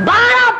12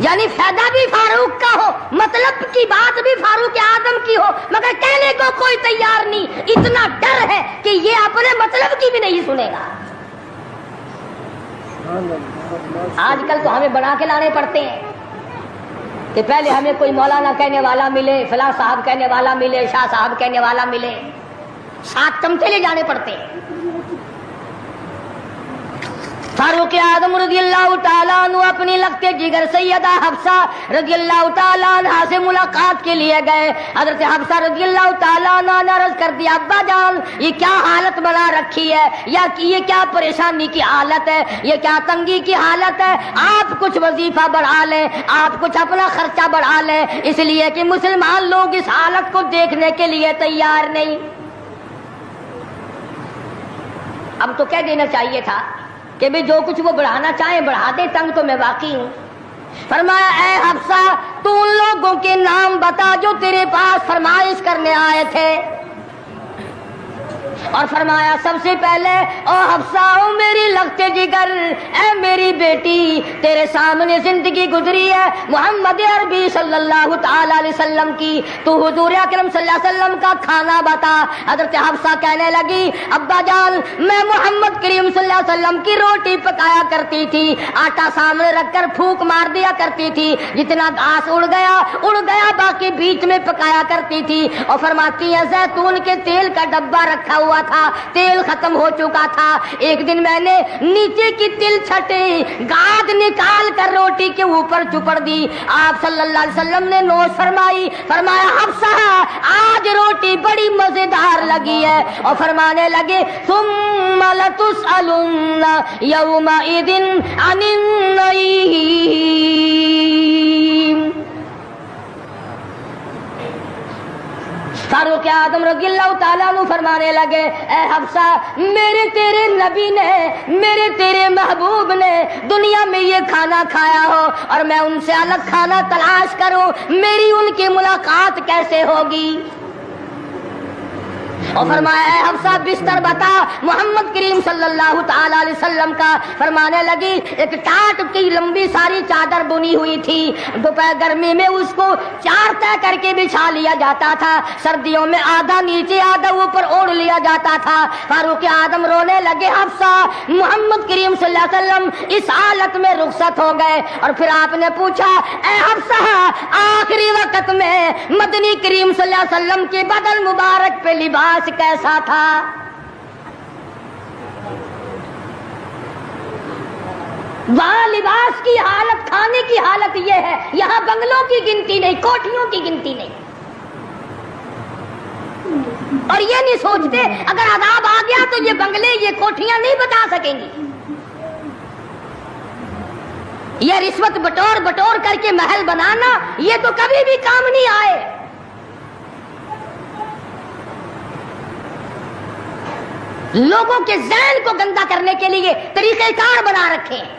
یعنی فائدہ بھی فاروق کا ہو، مطلب کی بات بھی فاروق اعظم کی ہو، مگر کہنے کو کوئی تیار نہیں، اتنا ڈر ہے کہ یہ اپنے مطلب کی بھی نہیں سنے گا۔ آج کل تو ہمیں بنا کے لانے پڑتے ہیں کہ پہلے ہمیں کوئی مولانا کہنے والا ملے، فلاں صاحب کہنے والا ملے، شاہ صاحب کہنے والا ملے، 7 چمچے لے جانے پڑتے ہیں۔ فاروق اعظم رضی اللہ تعالیٰ عنہ اپنی لختے جگر سیدہ حفصہ رضی اللہ تعالیٰ عنہ سے ملاقات کے لیے گئے۔ حضرت حفصہ رضی اللہ تعالیٰ عنہ نے عرض کر دیا، ابا جان یہ کیا حالت بنا رکھی ہے، یا یہ کیا پریشانی کی حالت ہے، یہ کیا تنگی کی حالت ہے، آپ کچھ وظیفہ بڑھا لیں، آپ کچھ اپنا خرچہ بڑھا لیں، اس لیے کہ مسلمان لوگ اس حالت کو دیکھنے کے لیے تیار نہیں۔ اب تو کہہ دینا چاہیے تھا کہ بھی جو کچھ وہ بڑھانا چاہیں بڑھا دے، تنگ تو میں واقعی ہوں۔ فرمایا اے حفصہ تو ان لوگوں کے نام بتا جو تیرے پاس فرمائش کرنے آئے تھے، اور فرمایا سب سے پہلے او حفصہ او میری لختے جگر، اے میری بیٹی تیرے سامنے زندگی گزری ہے محمد عربی صلی اللہ تعالی علیہ وسلم کی، تو حضور اکرم صلی اللہ علیہ وسلم کا کھانا بتا۔ حضرت حفصہ کہنے لگی ابا جان میں محمد کریم صلی اللہ علیہ وسلم کی روٹی پکایا کرتی تھی، آٹا سامنے رکھ کر پھونک مار دیا کرتی تھی، جتنا گھاس اڑ گیا باقی بیچ میں پکایا کرتی تھی۔ اور فرماتی ہے زیتون کے تیل کا ڈبہ رکھا ہوا تھا، تیل ختم ہو چکا تھا، ایک دن میں نے نیچے کی تل چھٹی گاد نکال کر روٹی کے اوپر چپڑ دی، آپ صلی اللہ علیہ وسلم نے نوش فرمائی، فرمایا حفصہ آج روٹی بڑی مزیدار لگی ہے، اور فرمانے لگے ثم لتسألن یومئذ عن النعیم۔ فاروق اعظم رضی اللہ تعالیٰ عنہ فرمانے لگے اے حفصہ میرے تیرے نبی نے، میرے تیرے محبوب نے دنیا میں یہ کھانا کھایا ہو اور میں ان سے الگ کھانا تلاش کروں، میری ان کی ملاقات کیسے ہوگی؟ اور فرمایا اے حفصہ بستر بتا محمد کریم صلی اللہ تعالی علیہ وسلم کا۔ فرمانے لگی ایک ٹاٹ کی لمبی ساری چادر بنی ہوئی تھی، دوپہر گرمی میں اس کو 4 طے کر کے بچھا لیا جاتا تھا، سردیوں میں آدھا نیچے آدھا اوپر اوڑھ لیا جاتا تھا۔ فاروق اعظم رونے لگے حفصہ محمد کریم صلی اللہ علیہ وسلم اس حالت میں رخصت ہو گئے، اور پھر آپ نے پوچھا اے حفصہ آخری وقت میں مدنی کریم صلی اللہ علیہ وسلم کے بدن مبارک پہ لباس کیسا تھا؟ وہاں لباس کی حالت، کھانے کی حالت یہ ہے، یہاں بنگلوں کی گنتی نہیں، کوٹھیوں کی گنتی نہیں، اور یہ نہیں سوچتے اگر عذاب آ گیا تو یہ بنگلے یہ کوٹھیاں نہیں بتا سکیں گی۔ یہ رشوت بٹور کر کے محل بنانا یہ تو کبھی بھی کام نہیں آئے۔ لوگوں کے ذہن کو گندا کرنے کے لیے طریقہ کار بنا رکھے ہیں۔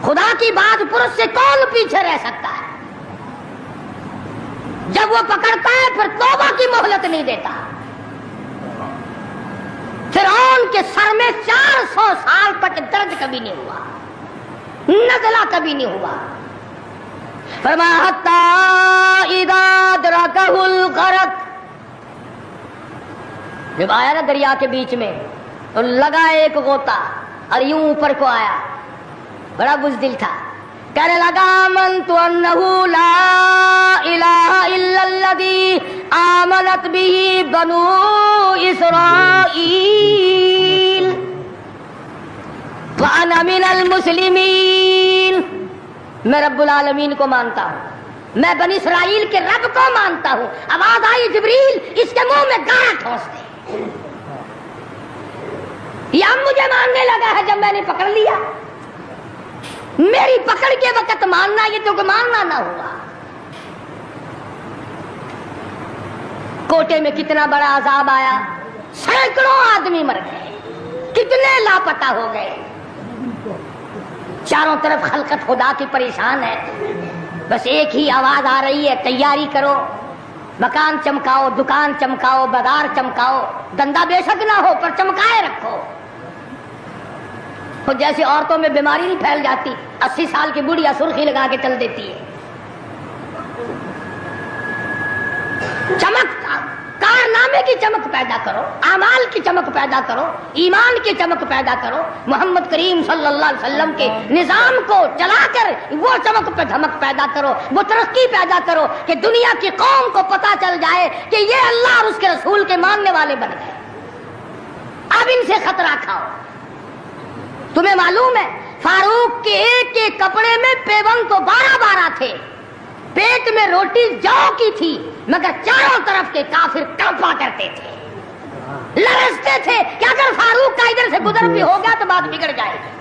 خدا کی بات پرس سے کون پیچھے رہ سکتا ہے؟ جب وہ پکڑتا ہے پھر توبہ کی مہلت نہیں دیتا۔ فرعون کے سر میں 400 سال تک درد کبھی نہیں ہوا، نزلہ کبھی نہیں ہوا۔ فرمایا حتی اذا ادرکہ الغرق، جب آیا نا دریا کے بیچ میں تو لگا ایک غوطہ اور یوں اوپر کو آیا، بڑا بزدل تھا، کہنے لگا آمنت انہ لا الہ الا الذی آمنت بہ بنو اسرائیل وانا من المسلمین، میں رب العالمین کو مانتا ہوں، میں بنی اسرائیل کے رب کو مانتا ہوں۔ آواز آئی جبریل اس کے منہ میں گانا ٹھونس دے، یہ اب مجھے ماننے لگا ہے جب میں نے پکڑ لیا، میری پکڑ کے وقت ماننا یہ تو ماننا نہ ہوا۔ کوٹے میں کتنا بڑا عذاب آیا، سینکڑوں آدمی مر گئے، کتنے لاپتہ ہو گئے، چاروں طرف خلقت خدا کی پریشان ہے، بس ایک ہی آواز آ رہی ہے تیاری کرو، مکان چمکاؤ، دکان چمکاؤ، بازار چمکاؤ، دندہ بے شک نہ ہو پر چمکائے رکھو۔ اور جیسے عورتوں میں بیماری نہیں پھیل جاتی، 80 سال کی بڑھیا سرخی لگا کے چل دیتی ہے. چمک، کارنامے کی چمک پیدا کرو، اعمال کی چمک پیدا کرو، ایمان کی چمک پیدا کرو. محمد کریم صلی اللہ علیہ وسلم کے نظام کو چلا کر وہ چمک پہ دھمک پیدا کرو، وہ ترقی پیدا کرو کہ دنیا کی قوم کو پتا چل جائے کہ یہ اللہ اور اس کے رسول کے ماننے والے بن گئے. اب ان سے خطرہ کھاؤ. تمہیں معلوم ہے فاروق کے ایک ایک کپڑے میں پیوند تو 12 تھے، پیٹ میں روٹی جو کی تھی، مگر چاروں طرف کے کافر کانپا کرتے تھے، لرزتے تھے کہ اگر فاروق کا ادھر سے گزر بھی ہو گیا تو بات بگڑ جائے گی.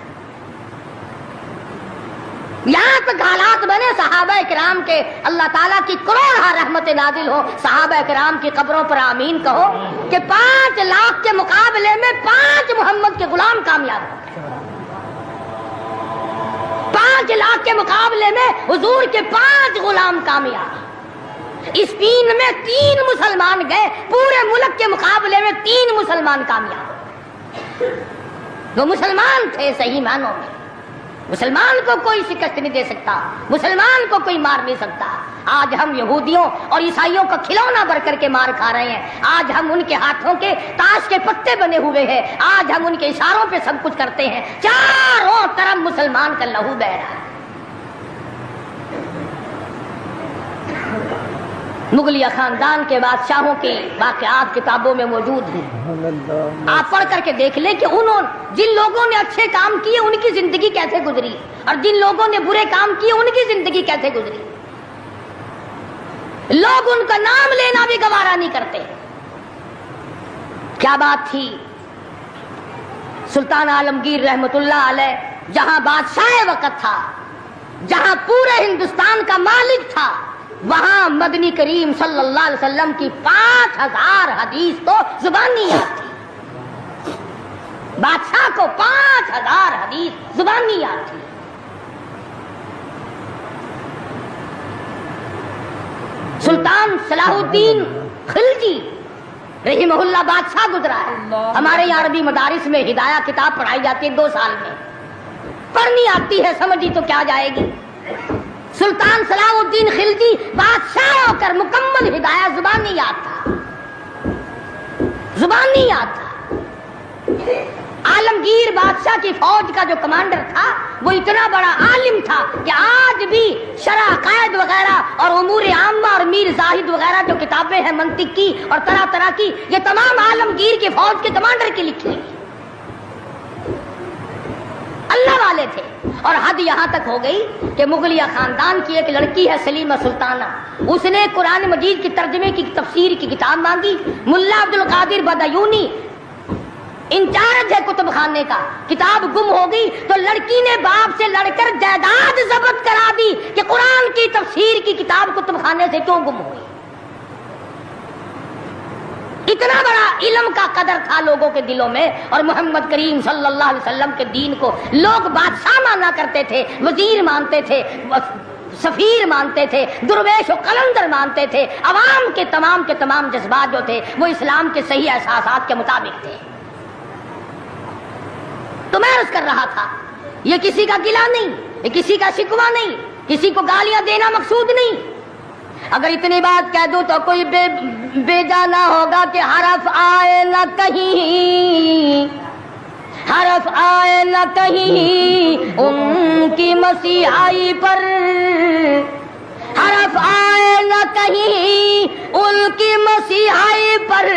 یہاں تک حالات بنے صحابہ کرام کے اللہ تعالیٰ کی کروڑ رحمت نازل ہو. صحابہ کرام کی قبروں پر آمین کہو کہ 5 لاکھ کے مقابلے میں 5 محمد کے غلام کامیاب ہو. 5 لاکھ کے مقابلے میں حضور کے 5 غلام کامیاب. اسپین میں 3 مسلمان گئے، پورے ملک کے مقابلے میں 3 مسلمان کامیاب. وہ مسلمان تھے صحیح معنوں میں. مسلمان کو کوئی شکست نہیں دے سکتا، مسلمان کو کوئی مار نہیں سکتا. آج ہم یہودیوں اور عیسائیوں کا کھلونا بن کر کے مار کھا رہے ہیں. آج ہم ان کے ہاتھوں کے تاش کے پتے بنے ہوئے ہیں. آج ہم ان کے اشاروں پہ سب کچھ کرتے ہیں. چاروں طرف مسلمان کا لہو بہ رہا ہے. مغلیہ خاندان کے بادشاہوں کے واقعات کتابوں میں موجود ہیں. آپ پڑھ کر کے دیکھ لیں کہ جن لوگوں نے اچھے کام کیے ان کی زندگی کیسے گزری اور جن لوگوں نے برے کام کیے ان کی زندگی کیسے گزری. لوگ ان کا نام لینا بھی گوارا نہیں کرتے. کیا بات تھی. سلطان عالمگیر رحمت اللہ علیہ جہاں بادشاہ وقت تھا، جہاں پورے ہندوستان کا مالک تھا، وہاں مدنی کریم صلی اللہ علیہ وسلم کی 5000 حدیث تو زبانی یاد تھی. بادشاہ کو 5000 حدیث زبانی یاد تھی. سلطان صلاح الدین خلجی رحمہ اللہ بادشاہ گزرا ہے. ہمارے یہاں عربی مدارس میں ہدایہ کتاب پڑھائی جاتی ہے 2 سال میں. پڑھنی آتی ہے، سمجھی تو کیا جائے گی. سلطان صلاح الدین خلجی بادشاہ ہو کر مکمل ہدایہ زبانی یاد تھا، زبانی یاد تھا. عالمگیر بادشاہ کی فوج کا جو کمانڈر تھا وہ اتنا بڑا عالم تھا کہ آج بھی شرح قائد وغیرہ اور امور عامہ اور میر زاہد وغیرہ جو کتابیں ہیں منطق کی اور طرح طرح کی، یہ تمام عالمگیر کی فوج کے کمانڈر کی لکھی ہیں. اللہ والے تھے. اور حد یہاں تک ہو گئی کہ مغلیہ خاندان کی ایک لڑکی ہے سلیمہ سلطانہ، اس نے قرآن مجید کی ترجمے کی تفسیر کی کتاب مانگی. ملا عبد القادر بدایونی انچارج ہے کتب خانے کا، کتاب گم ہو گئی تو لڑکی نے باپ سے لڑ کر جائیداد ضبط کرا دی کہ قرآن کی تفسیر کی کتاب کتب خانے سے کیوں گم ہوئی. اتنا بڑا علم کا قدر تھا لوگوں کے دلوں میں. اور محمد کریم صلی اللہ علیہ وسلم کے دین کو لوگ بادشاہ مانا کرتے تھے، وزیر مانتے تھے، سفیر مانتے تھے، درویش و قلندر مانتے تھے. عوام کے تمام جذبات جو تھے وہ اسلام کے صحیح احساسات کے مطابق تھے. تو میں عرض کر رہا تھا یہ کسی کا گلہ نہیں، یہ کسی کا شکوہ نہیں، کسی کو گالیاں دینا مقصود نہیں. اگر اتنی بات کہہ دوں تو کوئی بے جانا ہوگا کہ حرف آئے نہ کہیں، حرف آئے نہ کہیں ان کی مسیحائی پر، حرف آئے نہ کہیں ان کی مسیحائی پر.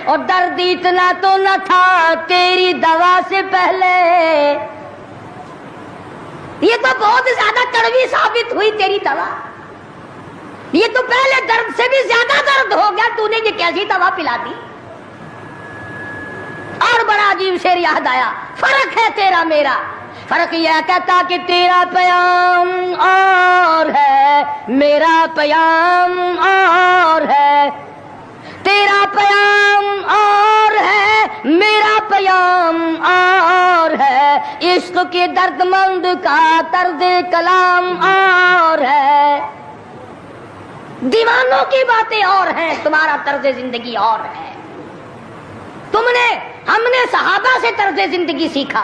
اور درد اتنا تو نہ تھا تیری دوا سے پہلے. یہ تو بہت زیادہ کڑوی ثابت ہوئی تیری دوا. یہ تو پہلے درد سے بھی زیادہ درد ہو گیا، تو نے یہ کیسی دوا پلا دی. اور بڑا عجیب شعر یاد آیا. فرق ہے تیرا میرا، فرق یہ کہتا کہ تیرا پیام اور ہے میرا پیام اور ہے، تیرا پیام اور ہے میرا پیام اور ہے، عشق کے درد مند کا طرز کلام اور ہے. دیوانوں کی باتیں اور ہیں، تمہارا طرز زندگی اور ہے. ہم نے صحابہ سے طرز زندگی سیکھا،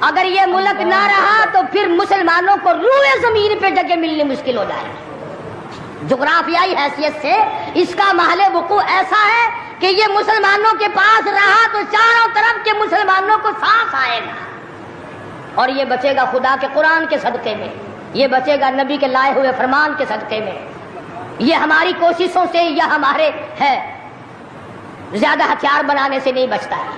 اگر یہ ملک نہ رہا تو پھر مسلمانوں کو روئے زمین پہ جگہ ملنی مشکل ہو جائے گی۔ جغرافیائی حیثیت سے اس کا محل وقوع ایسا ہے کہ یہ مسلمانوں کے پاس رہا تو چاروں طرف کے مسلمانوں کو سانس آئے گا، اور یہ بچے گا خدا کے قرآن کے صدقے میں، یہ بچے گا نبی کے لائے ہوئے فرمان کے صدقے میں۔ یہ ہماری کوششوں سے یا ہمارے ہے زیادہ ہتھیار بنانے سے نہیں بچتا ہے۔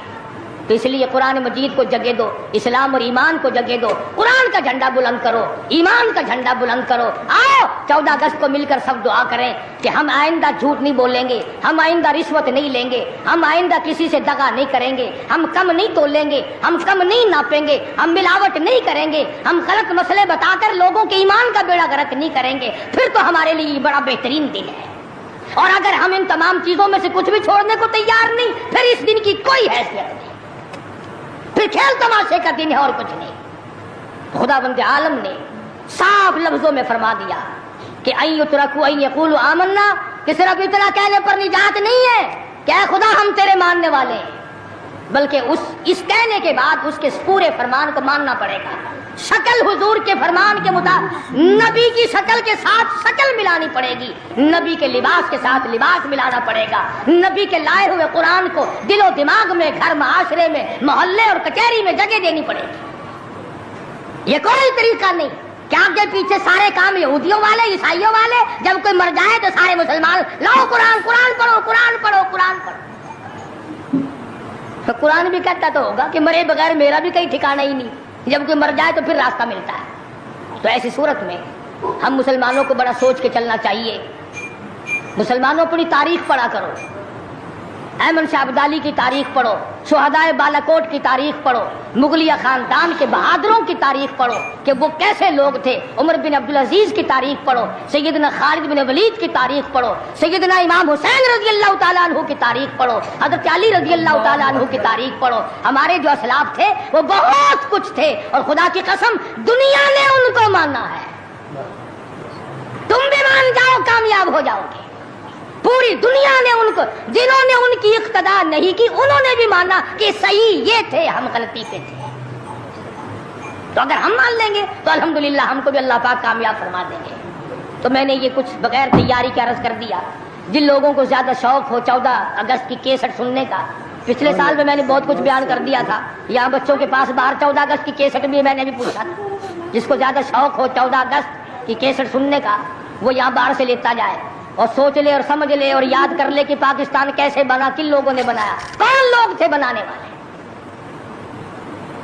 تو اس لیے قرآن مجید کو جگہ دو، اسلام اور ایمان کو جگہ دو، قرآن کا جھنڈا بلند کرو، ایمان کا جھنڈا بلند کرو۔ آؤ 14 اگست کو مل کر سب دعا کریں کہ ہم آئندہ جھوٹ نہیں بولیں گے، ہم آئندہ رشوت نہیں لیں گے، ہم آئندہ کسی سے دغا نہیں کریں گے، ہم کم نہیں تولیں گے، ہم کم نہیں ناپیں گے، ہم ملاوٹ نہیں کریں گے، ہم غلط مسئلے بتا کر لوگوں کے ایمان کا بیڑا غرق نہیں کریں گے۔ پھر تو ہمارے لیے یہ بڑا بہترین دن ہے۔ اور اگر ہم ان تمام چیزوں میں سے کچھ بھی چھوڑنے کو تیار نہیں، پھر اس دن کی کوئی حیثیت نہیں، پھر کھیل تماشے کا دن ہے اور کچھ نہیں۔ خدا بند عالم نے صاف لفظوں میں فرما دیا کہ ان یترکوا ان یقولوا آمنا، کہ صرف اتنا کہنے پر نجات نہیں ہے کہ اے خدا ہم تیرے ماننے والے ہیں، بلکہ اس کہنے کے بعد اس کے پورے فرمان کو ماننا پڑے گا۔ شکل حضور کے فرمان کے مطابق نبی کی شکل کے ساتھ شکل ملانی پڑے گی، نبی کے لباس کے ساتھ لباس ملانا پڑے گا، نبی کے لائے ہوئے قرآن کو دل و دماغ میں، گھر معاشرے میں، محلے اور کچہری میں جگہ دینی پڑے گی۔ یہ کوئی طریقہ نہیں کہ آگے پیچھے سارے کام یہودیوں والے، عیسائیوں والے، جب کوئی مر جائے تو سارے مسلمان لاؤ قرآن پڑھو، قرآن پڑھو۔ تو قرآن بھی کہتا تو ہوگا کہ مرے بغیر میرا بھی کہیں ٹھکانہ ہی نہیں، جب کوئی مر جائے تو پھر راستہ ملتا ہے۔ تو ایسی صورت میں ہم مسلمانوں کو بڑا سوچ کے چلنا چاہیے۔ مسلمانوں اپنی تاریخ پڑھا کرو، احمد شاہ ابدالی کی تاریخ پڑھو، شہدائے بالاکوٹ کی تاریخ پڑھو، مغلیہ خاندان کے بہادروں کی تاریخ پڑھو کہ وہ کیسے لوگ تھے، عمر بن عبدالعزیز کی تاریخ پڑھو، سیدنا خالد بن ولید کی تاریخ پڑھو، سیدنا امام حسین رضی اللہ تعالیٰ عنہ کی تاریخ پڑھو، حضرت علی رضی اللہ تعالیٰ عنہ کی تاریخ پڑھو۔ ہمارے جو اسلاف تھے وہ بہت کچھ تھے، اور خدا کی قسم دنیا نے ان کو مانا ہے۔ تم بھی مان جاؤ کامیاب ہو جاؤ گے۔ پوری دنیا نے ان کو، جنہوں نے ان کی اقتدا نہیں کی انہوں نے بھی مانا کہ صحیح یہ تھے، ہم غلطی پہ تھے۔ تو اگر ہم مان لیں گے تو الحمدللہ ہم کو بھی اللہ پاک کامیاب فرما دیں گے۔ تو میں نے یہ کچھ بغیر تیاری کے عرض کر دیا۔ جن لوگوں کو زیادہ شوق ہو 14 اگست کی کیسٹ سننے کا، پچھلے سال میں نے بہت کچھ بیان کر دیا تھا، یہاں بچوں کے پاس باہر 14 اگست کی کیسٹ بھی میں نے بھی پوچھا تھا۔ جس کو زیادہ شوق ہو 14 اگست کی کیسٹ سننے کا وہ یہاں باہر سے لیتا جائے اور سوچ لے اور سمجھ لے اور یاد کر لے کہ پاکستان کیسے بنا، کن لوگوں نے بنایا، کون لوگ تھے بنانے والے۔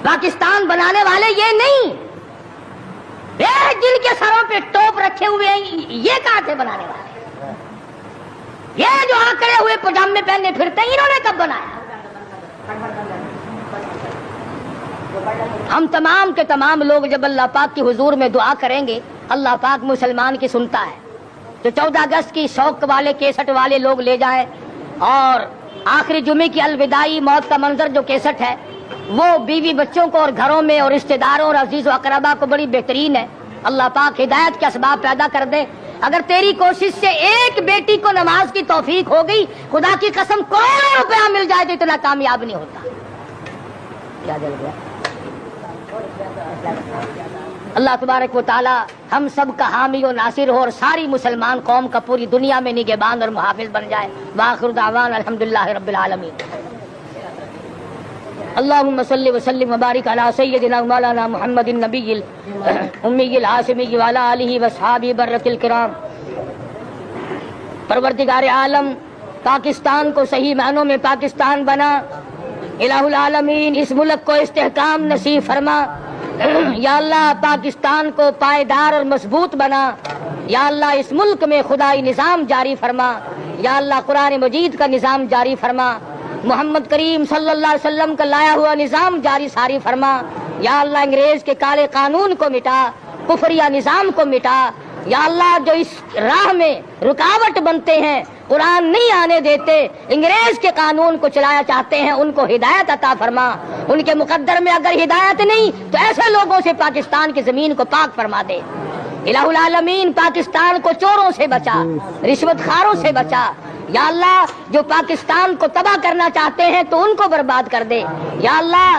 پاکستان بنانے والے یہ نہیں، جن کے سروں پہ ٹوپ رکھے ہوئے ہیں یہ کہاں تھے بنانے والے؟ یہ جو آکڑے ہوئے پجامے پہنے پھرتے ہیں انہوں نے کب بنایا؟ ہم تمام کے تمام لوگ جب اللہ پاک کی حضور میں دعا کریں گے اللہ پاک مسلمان کی سنتا ہے۔ تو 14 اگست کی شوق والے کیسٹ والے لوگ لے جائیں، اور آخری جمعے کی الوداعی موت کا منظر جو کیسٹ ہے وہ بیوی بچوں کو اور گھروں میں اور رشتہ داروں اور عزیز و اقربا کو بڑی بہترین ہے۔ اللہ پاک ہدایت کے اسباب پیدا کر دے۔ اگر تیری کوشش سے ایک بیٹی کو نماز کی توفیق ہو گئی، خدا کی قسم کروڑوں روپیہ مل جائے تو اتنا کامیاب نہیں ہوتا۔ کیا جل گیا؟ اللہ تبارک و تعالی ہم سب کا حامی و ناصر ہو اور ساری مسلمان قوم کا پوری دنیا میں نگہبان اور محافظ بن جائے۔ وآخر دعوانا الحمدللہ رب العالمین۔ اللہم صلی وسلم وبارک علی سیدنا مولانا محمد النبی الامی العاصمی وعلی آلہ واصحابہ برۃ الکرام۔ پروردگار عالم پاکستان کو صحیح معنوں میں پاکستان بنا، الہ العالمین اس ملک کو استحکام نصیب فرما۔ یا اللہ پاکستان کو پائیدار اور مضبوط بنا۔ یا اللہ اس ملک میں خدائی نظام جاری فرما۔ یا اللہ قرآن مجید کا نظام جاری فرما، محمد کریم صلی اللہ علیہ وسلم کا لایا ہوا نظام جاری ساری فرما۔ یا اللہ انگریز کے کالے قانون کو مٹا، کفریہ نظام کو مٹا۔ یا اللہ جو اس راہ میں رکاوٹ بنتے ہیں، قرآن نہیں آنے دیتے، انگریز کے قانون کو چلایا چاہتے ہیں، ان کو ہدایت عطا فرما۔ ان کے مقدر میں اگر ہدایت نہیں تو ایسے لوگوں سے پاکستان کی زمین کو پاک فرما دے۔ الہ العالمین پاکستان کو چوروں سے بچا، رشوت خاروں سے بچا۔ یا اللہ جو پاکستان کو تباہ کرنا چاہتے ہیں تو ان کو برباد کر دے۔ یا اللہ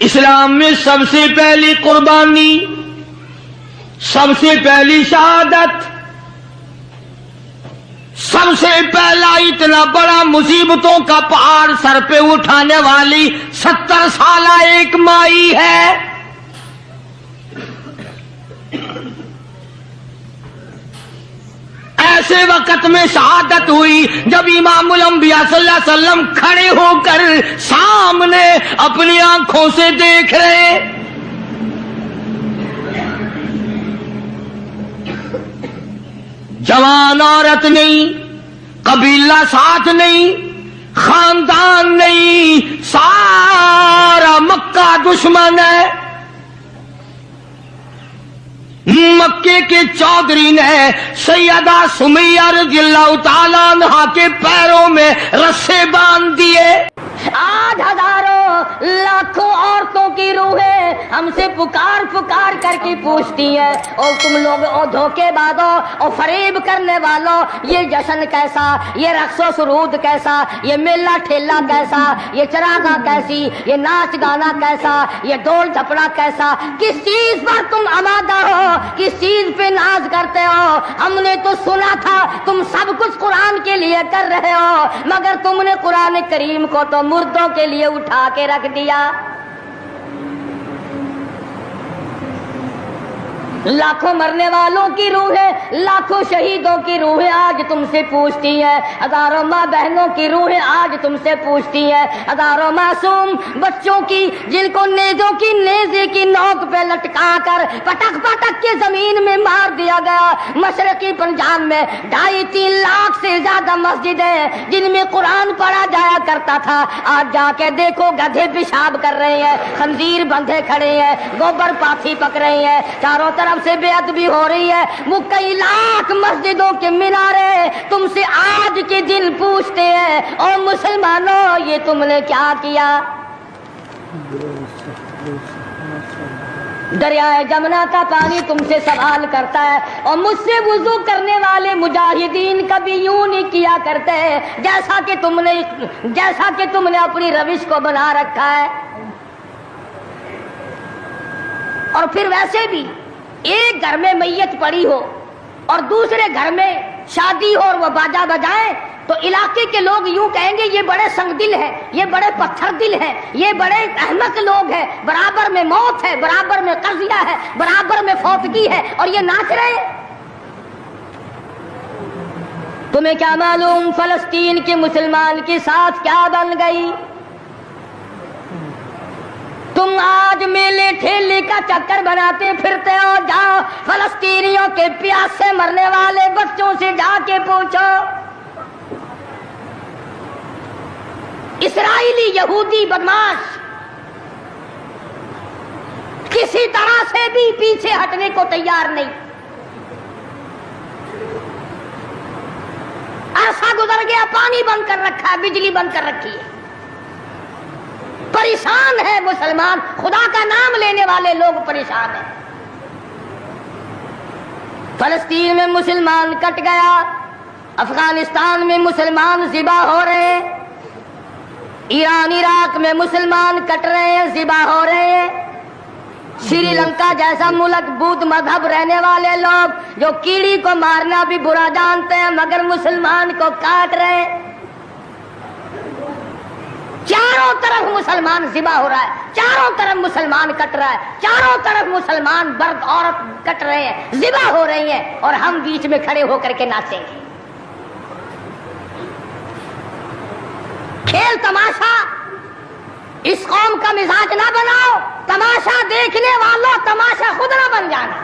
اسلام میں سب سے پہلی قربانی، سب سے پہلی شہادت، سب سے پہلا اتنا بڑا مصیبتوں کا پہاڑ سر پہ اٹھانے والی 70 سالہ ایک مائی ہے۔ ایسے وقت میں شہادت ہوئی جب امام الانبیاء صلی اللہ علیہ وسلم کھڑے ہو کر سامنے اپنی آنکھوں سے دیکھ رہے، جوان عورت نہیں، قبیلہ ساتھ نہیں، خاندان نہیں، سارا مکہ دشمن ہے۔ مکے کے چودھری نے سیدہ سمیہ رضی اللہ تعالیٰ عنہا کے پیروں میں رسے باندھ دیے۔ آج ہزاروں لاکھوں عورتوں کی روحیں ہم سے پکار پکار کر کے پوچھتی ہیں، اور تم لوگ او دھوکے بازو اور فریب کرنے والوں، یہ جشن کیسا، یہ رقص و سرود کیسا، یہ میلہ ٹھیلا کیسا، یہ چراغاں کیسی، یہ ناچ گانا کیسا، یہ ڈول جھپڑا کیسا، کس چیز پر تم آمادہ ہو، کس چیز پہ ناز کرتے ہو؟ ہم نے تو سنا تھا تم سب کچھ قرآن کے لیے کر رہے ہو، مگر تم نے قرآن کریم کو تو مردوں کے لیے اٹھا کے رکھ دیا۔ لاکھوں مرنے والوں کی روحیں، لاکھوں شہیدوں کی روحیں آج تم سے پوچھتی ہیں، ہزاروں ماں بہنوں کی روحیں آج تم سے پوچھتی ہیں، ہزاروں معصوم بچوں کی جن کو نیزے کی نوک پہ لٹکا کر پٹک پٹک کے زمین میں مار دیا گیا۔ مشرقی پنجاب میں 2.5-3 لاکھ سے زیادہ مسجدیں جن میں قرآن پڑھا جایا کرتا تھا، آج جا کے دیکھو گدھے پیشاب کر رہے ہیں، خنزیر بندھے کھڑے ہیں، گوبر پاتھی پک رہے ہیں، چاروں طرف سے بے ادبی ہو رہی ہے۔ وہ کئی لاکھ مسجدوں کے مینارے تم سے آج کے دن پوچھتے ہیں، اور مسلمانوں یہ تم نے کیا کیا؟ دریائے جمنا کا پانی تم سے سوال کرتا ہے، اور مجھ سے وضو کرنے والے مجاہدین کبھی یوں نہیں کیا کرتے جیسا کہ تم نے اپنی روش کو بنا رکھا ہے۔ اور پھر ویسے بھی ایک گھر میں میت پڑی ہو اور دوسرے گھر میں شادی ہو اور وہ باجا بجائیں تو علاقے کے لوگ یوں کہیں گے یہ بڑے سنگ دل ہیں، یہ بڑے پتھر دل ہیں، یہ بڑے احمق لوگ ہیں، برابر میں موت ہے، برابر میں قضیہ ہے، برابر میں فوتگی ہے، اور یہ ناچ رہے ہیں۔ تمہیں کیا معلوم فلسطین کے مسلمان کے ساتھ کیا بن گئی؟ تم آج میلے ٹھیلے کا چکر بناتے پھرتے ہو، جاؤ فلسطینیوں کے پیاس سے مرنے والے بچوں سے جا کے پوچھو۔ اسرائیلی یہودی بدماش کسی طرح سے بھی پیچھے ہٹنے کو تیار نہیں۔ عرصہ گزر گیا، پانی بند کر رکھا ہے، بجلی بند کر رکھی ہے، پریشان ہے مسلمان، خدا کا نام لینے والے لوگ پریشان ہیں۔ فلسطین میں مسلمان کٹ گیا، افغانستان میں مسلمان ذبح ہو رہے ہیں، ایران عراق میں مسلمان کٹ رہے ہیں، ذبح ہو رہے ہیں، سری لنکا جیسا ملک بدھ مذہب رہنے والے لوگ جو کیڑی کو مارنا بھی برا جانتے ہیں مگر مسلمان کو کاٹ رہے ہیں۔ چاروں طرف مسلمان ذبح ہو رہا ہے، چاروں طرف مسلمان کٹ رہا ہے، چاروں طرف مسلمان مرد عورت کٹ رہے ہیں، ذبح ہو رہی ہیں، اور ہم بیچ میں کھڑے ہو کر کے ناچیں گے۔ کھیل تماشا اس قوم کا مزاج نہ بناؤ، تماشا دیکھنے والوں تماشا خود نہ بن جانا۔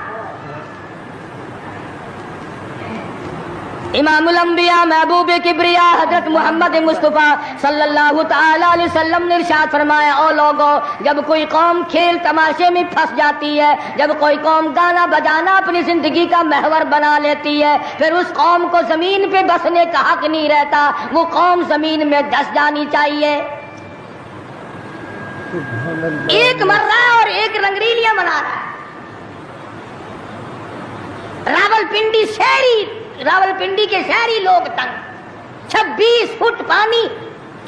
امام الانبیاء محبوب کبریا حضرت محمد مصطفیٰ صلی اللہ تعالی علیہ وسلم نے ارشاد فرمایا، او لوگو، جب کوئی قوم کھیل تماشے میں پھنس جاتی ہے، جب کوئی قوم گانا بجانا اپنی زندگی کا محور بنا لیتی ہے، پھر اس قوم کو زمین پہ بسنے کا حق نہیں رہتا، وہ قوم زمین میں دس جانی چاہیے۔ ایک مر رہا ہے اور ایک رنگریلیاں منا رہا ہے۔ راولپنڈی کے شہری لوگ تنگ، 26 فٹ پانی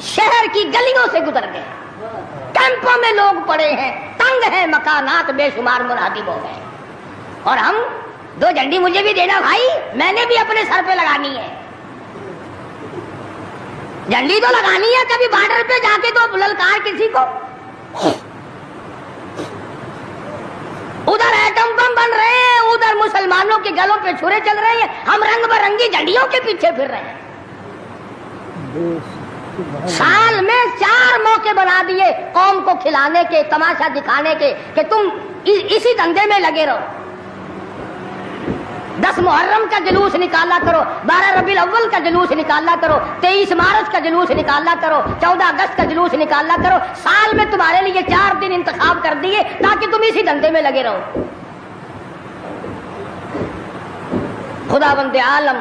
شہر کی گلیوں سے گزر گئے، کیمپوں میں لوگ پڑے ہیں، تنگ ہیں مکانات، بے شمار منادب ہو گئے، اور ہم 2 جھنڈی مجھے بھی دینا بھائی، میں نے بھی اپنے سر پہ لگانی ہے، جھنڈی تو لگانی ہے، کبھی بارڈر پہ جا کے تو للکار کسی کو۔ ادھر ایٹم بم بن رہے ہیں، ادھر مسلمانوں کے گلوں پہ چھرے چل رہے ہیں، ہم رنگ برنگی جھنڈیوں کے پیچھے پھر رہے ہیں۔ سال میں 4 موقع بنا دیے قوم کو کھلانے کے، تماشا دکھانے کے، کہ تم اسی دھندے میں لگے رہو۔ 10 محرم کا جلوس نکالا کرو، 12 ربیع الاول کا جلوس نکالا کرو، 23 مارچ کا جلوس نکالا کرو، 14 اگست کا جلوس نکالا کرو، سال میں تمہارے لیے 4 دن انتخاب کر دیے تاکہ تم اسی دھندے میں لگے رہو۔ خدا بند عالم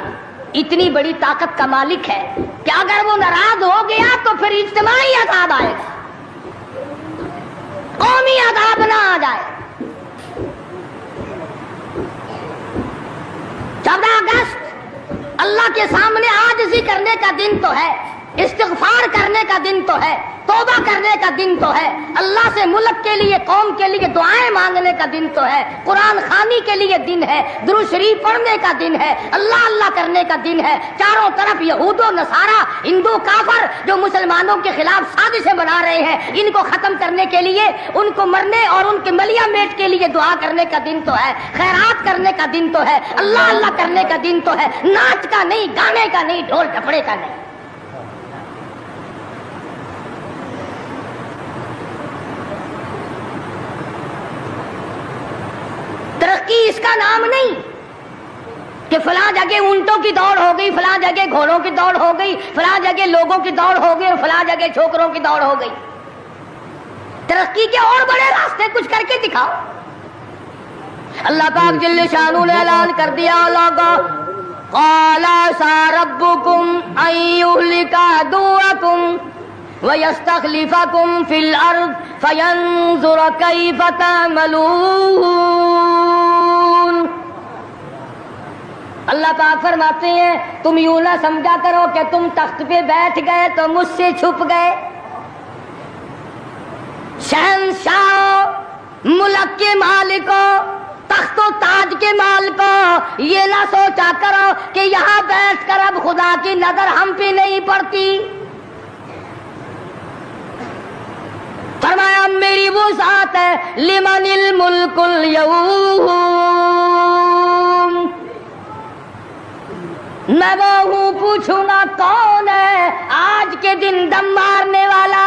اتنی بڑی طاقت کا مالک ہے کہ اگر وہ ناراض ہو گیا تو پھر اجتماعی عذاب آئے گا، قومی عذاب نہ آ جائے۔ 14 اگست اللہ کے سامنے عاجزی کرنے کا دن تو ہے، استغفار کرنے کا دن تو ہے، توبہ کرنے کا دن تو ہے، اللہ سے ملک کے لیے، قوم کے لیے دعائیں مانگنے کا دن تو ہے، قرآن خوانی کے لیے دن ہے، درود شریف پڑھنے کا دن ہے، اللہ اللہ کرنے کا دن ہے۔ چاروں طرف یہود و نصارہ، ہندو کافر جو مسلمانوں کے خلاف سازشیں بنا رہے ہیں، ان کو ختم کرنے کے لیے، ان کو مرنے اور ان کے ملیا میٹ کے لیے دعا کرنے کا دن تو ہے، خیرات کرنے کا دن تو ہے، اللہ اللہ کرنے کا دن تو ہے، ناچ کا نہیں، گانے کا نہیں، ڈھول ڈھپڑے کا نہیں۔ ترقی اس کا نام نہیں کہ فلاں جگہ اونٹوں کی دوڑ ہو گئی، فلاں جگہ گھوڑوں کی دوڑ ہو گئی، فلاں جگہ لوگوں کی دوڑ ہو گئی اور فلاں جگہ چھوکروں کی دوڑ ہو گئی۔ ترقی کے اور بڑے راستے کچھ کر کے دکھاؤ۔ اللہ پاک جل شانہ نے اعلان کر دیا، قال عسى ربكم ان يهلك عدوكم وَيَسْتَخْلِفَكُمْ فِي الْأَرْضِ فَيَنْظُرَ كَيْفَ تَعْمَلُونَ۔ اللہ پاک فرماتے ہیں تم یوں نہ سمجھا کرو کہ تم تخت پہ بیٹھ گئے تو مجھ سے چھپ گئے۔ شہنشاہ، ملک کے مالکوں، تخت و تاج کے مالکوں، یہ نہ سوچا کرو کہ یہاں بیٹھ کر اب خدا کی نظر ہم پہ نہیں پڑتی۔ فرمایا میری وہ ذات ہے، لمن الملک اليوم، میں وہ ہوں، پوچھوں گا کون ہے آج کے دن دم مارنے والا۔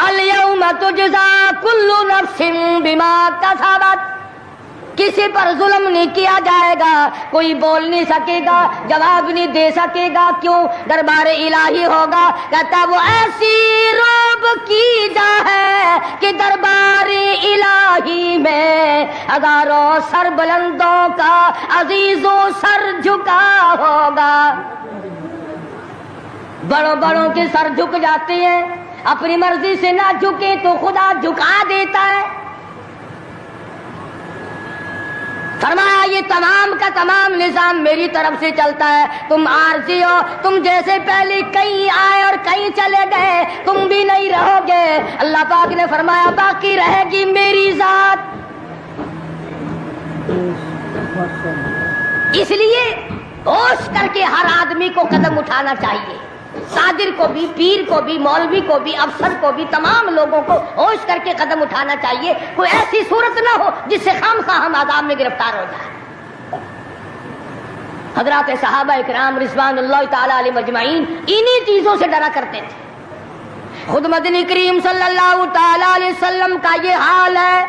الیوم تجزا کل نفس بما کسبت، کسی پر ظلم نہیں کیا جائے گا، کوئی بول نہیں سکے گا، جواب نہیں دے سکے گا، کیوں؟ دربار الہی ہوگا۔ کہتا وہ ایسی روب کی جا ہے کہ دربار الہی میں ہزاروں سر بلندوں کا عزیزوں سر جھکا ہوگا۔ بڑوں بڑوں کے سر جھک جاتے ہیں، اپنی مرضی سے نہ جھکے تو خدا جھکا دیتا ہے۔ فرمایا یہ تمام کا تمام نظام میری طرف سے چلتا ہے، تم عارضی ہو، تم جیسے پہلے کہیں آئے اور کہیں چلے گئے، تم بھی نہیں رہو گے۔ اللہ پاک نے فرمایا باقی رہے گی میری ذات۔ اس لیے ہوش کر کے ہر آدمی کو قدم اٹھانا چاہیے، صادر کو بھی، پیر کو بھی، مولوی کو بھی، افسر کو بھی، تمام لوگوں کو ہوش کر کے قدم اٹھانا چاہیے۔ کوئی ایسی صورت نہ ہو جس سے خامخواہ ہم عذاب میں گرفتار ہو جائیں۔ حضرات صحابہ اکرام رضوان اللہ تعالی علیہ مجمعین انہی چیزوں سے ڈرا کرتے تھے۔ خود مدنی کریم صلی اللہ تعالی علیہ وسلم کا یہ حال ہے،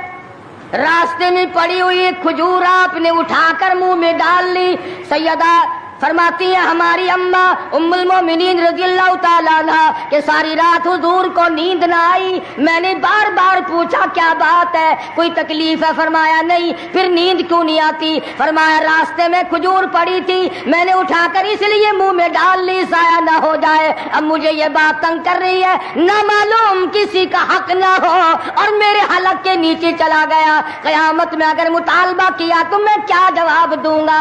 راستے میں پڑی ہوئی ایک کھجور آپ نے اٹھا کر منہ میں ڈال لی۔ سیدہ فرماتی ہیں ہماری اماں ام المومنین رضی اللہ تعالیٰ عنہ کہ ساری رات حضور کو نیند نہ آئی، میں نے بار بار پوچھا کیا بات ہے، کوئی تکلیف ہے؟ فرمایا نہیں۔ پھر نیند کیوں نہیں آتی؟ فرمایا راستے میں کھجور پڑی تھی، میں نے اٹھا کر اس لیے منہ میں ڈال لی ضائع نہ ہو جائے، اب مجھے یہ بات تنگ کر رہی ہے، نہ معلوم کسی کا حق نہ ہو اور میرے حلق کے نیچے چلا گیا، قیامت میں اگر مطالبہ کیا تو میں کیا جواب دوں گا؟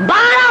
12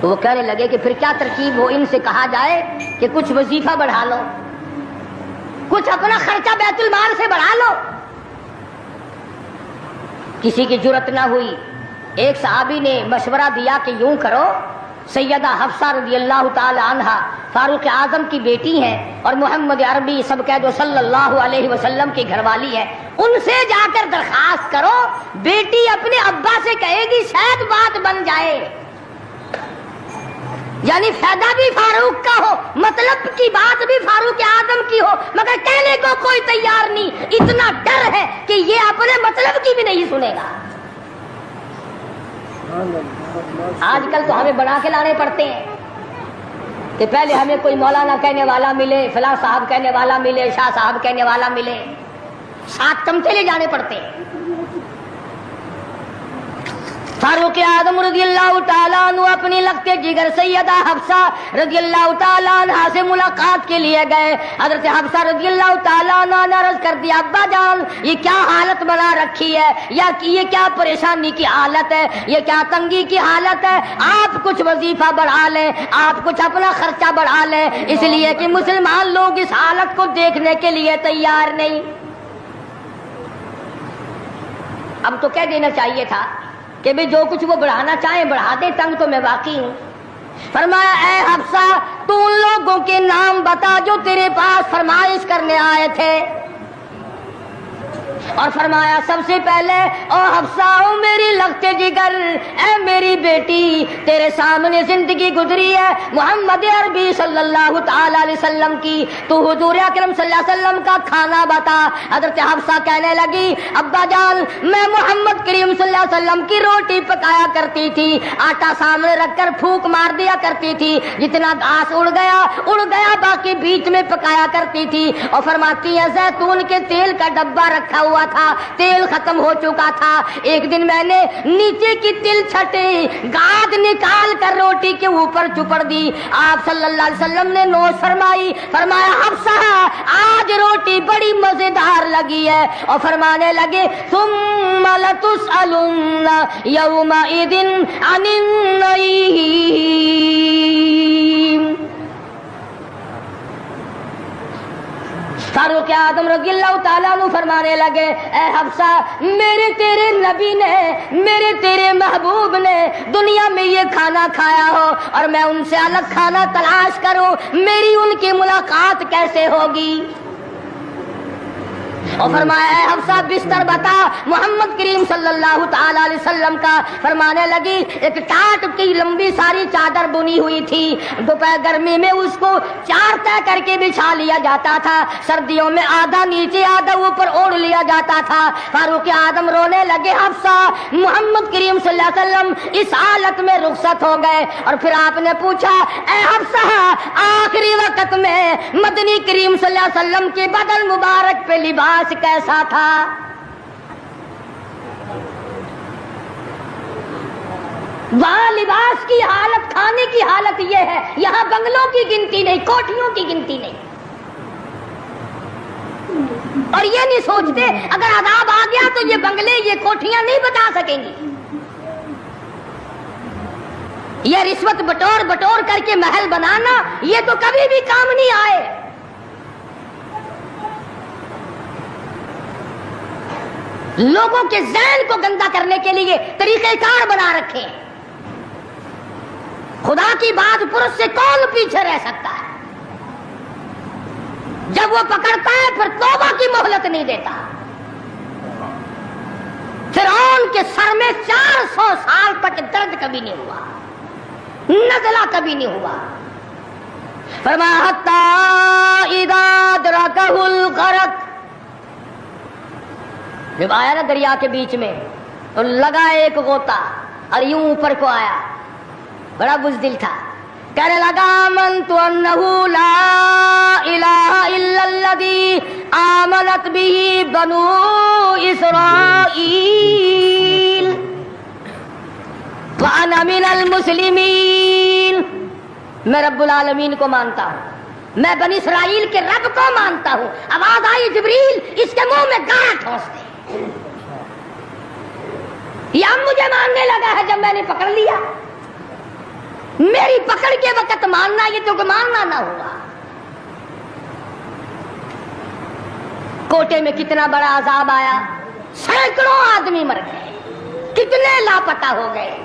تو وہ کہنے لگے کہ پھر کیا ترکیب ہو؟ ان سے کہا جائے کہ کچھ وظیفہ بڑھا لو، کچھ اپنا خرچہ بیت المال سے بڑھا لو۔ کسی کی جرأت نہ ہوئی۔ ایک صحابی نے مشورہ دیا کہ یوں کرو، سیدہ حفصہ رضی اللہ تعالی عنہا فاروق اعظم کی بیٹی ہیں اور محمد عربی سب کہہ دو صلی اللہ علیہ وسلم کی گھر والی ہے، ان سے جا کر درخواست کرو، بیٹی اپنے ابا سے کہے گی شاید بات بن جائے، یعنی فائدہ بھی فاروق کا ہو، مطلب کی بات بھی فاروق اعظم کی ہو، مگر کہنے کو کوئی تیار نہیں، اتنا ڈر ہے کہ یہ اپنے مطلب کی بھی نہیں سنے گا۔ آج کل تو ہمیں بنا کے لانے پڑتے ہیں کہ پہلے ہمیں کوئی مولانا کہنے والا ملے، فلاں صاحب کہنے والا ملے، شاہ صاحب کہنے والا ملے، 7 چمچے لے جانے پڑتے ہیں۔ فاروق اعظم رضی اللہ تعالیٰ عنہ اپنی لگتے جگر سیدہ حفصہ رضی اللہ تعالیٰ عنہ سے ملاقات کے لیے گئے۔ حضرت حفصہ رضی اللہ تعالیٰ عنہ نے عرض کر دیا ابا جان یہ کیا حالت بنا رکھی ہے، یا یہ کیا پریشانی کی حالت ہے، یہ کیا تنگی کی حالت ہے، آپ کچھ وظیفہ بڑھا لیں، آپ کچھ اپنا خرچہ بڑھا لیں، اس لیے کہ مسلمان لوگ اس حالت کو دیکھنے کے لیے تیار نہیں۔ اب تو کہہ دینا چاہیے تھا کہ بھی جو کچھ وہ بڑھانا چاہیں بڑھا دیں، تنگ تو میں واقعی ہوں۔ فرمایا اے حفصہ تو ان لوگوں کے نام بتا جو تیرے پاس فرمائش کرنے آئے تھے، اور فرمایا سب سے پہلے او حفصہ او میری لگتے جگر، اے میری بیٹی تیرے سامنے زندگی گزری ہے محمد عربی صلی اللہ تعالی علیہ وسلم کی، تو حضور اکرم صلی اللہ علیہ وسلم کا کھانا بتا۔ حضرت حفصہ کہنے لگی ابا جان میں محمد کریم صلی اللہ علیہ وسلم کی روٹی پکایا کرتی تھی، آٹا سامنے رکھ کر پھونک مار دیا کرتی تھی، جتنا گھاس اڑ گیا باقی بیچ میں پکایا کرتی تھی۔ اور فرماتی ہے زیتون کے تیل کا ڈبہ رکھا ہوا تھا، تیل ختم ہو چکا تھا، ایک دن میں نے نیچے کی تل چھٹی گاد نکال کر روٹی کے اوپر چپڑ دی، آپ صلی اللہ علیہ وسلم نے نوش فرمائی، فرمایا حفصہ آج روٹی بڑی مزیدار لگی ہے، اور فرمانے لگے ثم لتسألن یومئذ عن النعیم۔ فاروق اعظم رضی اللہ تعالیٰ عنہ فرمانے لگے اے حفصہ میرے تیرے نبی نے، میرے تیرے محبوب نے دنیا میں یہ کھانا کھایا ہو اور میں ان سے الگ کھانا تلاش کروں، میری ان کی ملاقات کیسے ہوگی؟ اور فرمایا اے حفصہ بستر بتا محمد کریم صلی اللہ تعالی علیہ وسلم کا۔ فرمانے لگی ایک ٹاٹ کی لمبی ساری چادر بنی ہوئی تھی، دوپہر گرمی میں اس کو 4 طے کر کے بچھا لیا جاتا تھا، سردیوں میں آدھا نیچے آدھا اوپر اوڑھ لیا جاتا تھا۔ فاروق اعظم رونے لگے حفصہ محمد کریم صلی اللہ علیہ وسلم اس حالت میں رخصت ہو گئے، اور پھر آپ نے پوچھا اے حفصہ آخری وقت میں مدنی کریم صلی اللہ علیہ وسلم کے بدن مبارک پہ لباس کیسا تھا؟ وہاں لباس کی حالت، کھانے کی حالت یہ ہے، یہاں بنگلوں کی گنتی نہیں، کوٹھیوں کی گنتی نہیں، اور یہ نہیں سوچتے اگر عذاب آ گیا تو یہ بنگلے یہ کوٹھیاں نہیں بتا سکیں گی، یہ رشوت بٹور کر کے محل بنانا یہ تو کبھی بھی کام نہیں آئے۔ لوگوں کے ذہن کو گندا کرنے کے لیے طریقہ کار بنا رکھے ہیں۔ خدا کی بات پرس سے کون پیچھے رہ سکتا ہے؟ جب وہ پکڑتا ہے پھر توبہ کی مہلت نہیں دیتا۔ فرعون کے سر میں 400 سال تک درد کبھی نہیں ہوا، نزلہ کبھی نہیں ہوا۔ فرمایا حتی اذا ادرکہ الغرق، جب آیا نا دریا کے بیچ میں تو لگا ایک غوطہ اور یوں اوپر کو آیا، بڑا بزدل تھا، کہنے لگا آمنت انہ لا الہ الا الذی آمنت بہ بنو اسرائیل وانا من المسلمین، میں رب العالمین کو مانتا ہوں، میں بنی اسرائیل کے رب کو مانتا ہوں۔ آواز آئی جبریل اس کے منہ میں گانا ٹھونس دے، یہ اب مجھے ماننے لگا ہے جب میں نے پکڑ لیا۔ میری پکڑ کے وقت ماننا یہ تو کہ ماننا نہ ہوا. کوٹے میں کتنا بڑا عذاب آیا، سینکڑوں آدمی مر گئے، کتنے لاپتہ ہو گئے.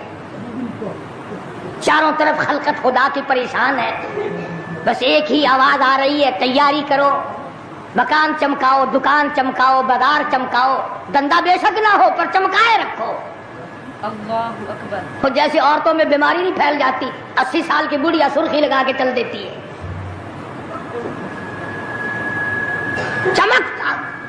چاروں طرف خلقت خدا کی پریشان ہے، بس ایک ہی آواز آ رہی ہے، تیاری کرو، مکان چمکاؤ، دکان چمکاؤ، بازار چمکاؤ، دندہ بے شک نہ ہو پر چمکائے رکھو. اللہ اکبر. تو جیسے عورتوں میں بیماری نہیں پھیل جاتی، 80 سال کی بڑھیا سرخی لگا کے چل دیتی ہے. چمک،